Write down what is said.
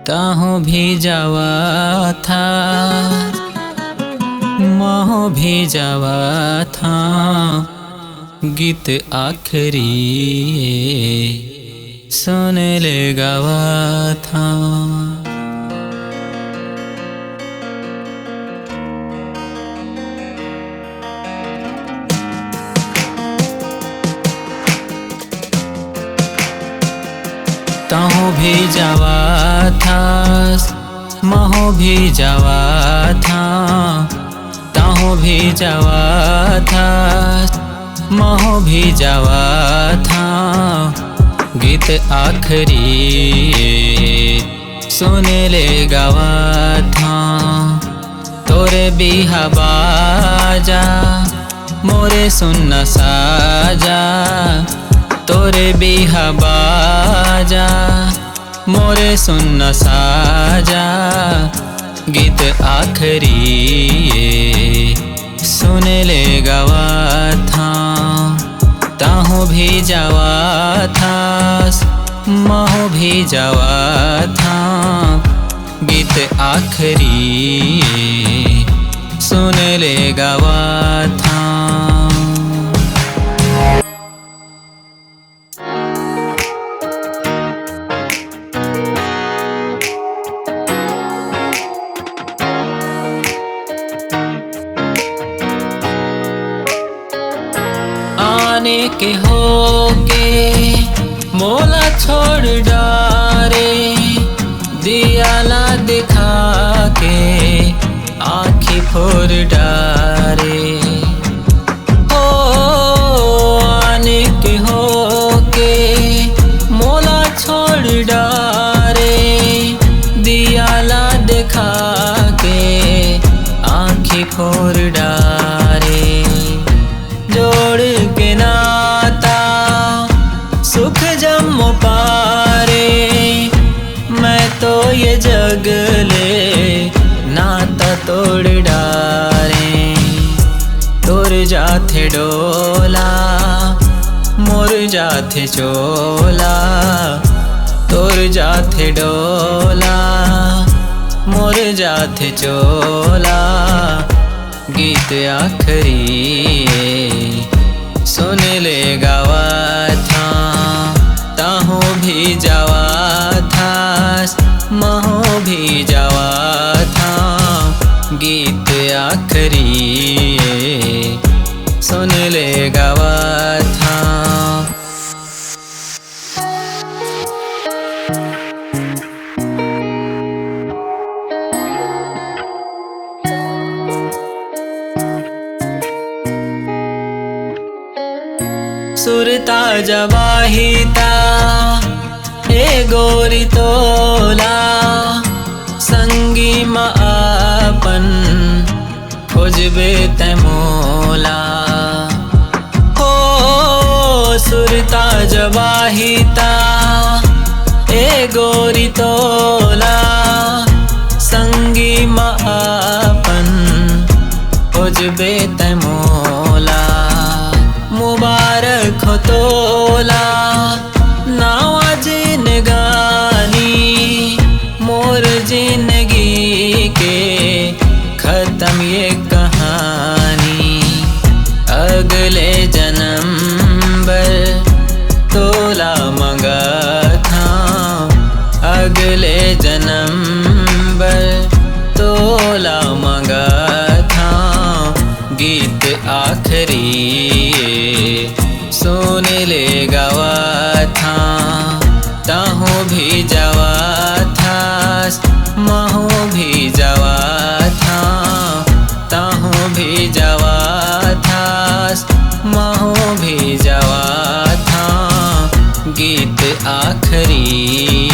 ताहू भी जावा था, महू भी जावा था, गीत आखरी सुन ले गावा था। ताहू भी जावा था, महू भी जावा था, ताहू भी जावा था, महू भी जावा था, गीत आखरी सुन ले गावा था। तोरे बिहा बाजा मोरे सुन साजा, तोरे बिहा बाजा मोरे सुन साजा, गीत आखरी सुन ले गावा था। ताहू भी जावा था, महू भी जावा था, गीत आखरी सुन ले गावा था। आने के होके मोला छोड़ डारे, दियाला दिखा के आँखी फोड़ डारे। ओ आने के होके मोला छोड़ डारे, दियाला दिखा के आँखी फोड़ डारे। जोड़ के नाता सुख जम पारे, मैं तो ये जग ले नाता तोड़ डारे। तोर जाथे डोला मोर जाथे चोला, तोर जाथे डोला मोर जाथे चोला, गीत आखरी सुन ले गावा था। ताहू भी जावा था, महू भी जावा था, गीत आखरी सुन ले गावा था। सुरता जवाहिता ए गोरी तोला, संगी माँ आपन खोजबे ते मोला। हो सुरता जवाहिता ए गोरी तोला, संगी माँ आपन खोजबे ते मोला। मुबारक हो तोला नावा जिनगानी, मोर जिंदगी के खत्म ये कहानी। अगले जन्म भर तोला मंगा था, अगले जन्म भर तोला मंगा था, गीत आखरी सुन ले गावा था। ताहू भी जावा था, महू भी जावा था, ताहू भी जावा था, महू भी जावा था, गीत आखरी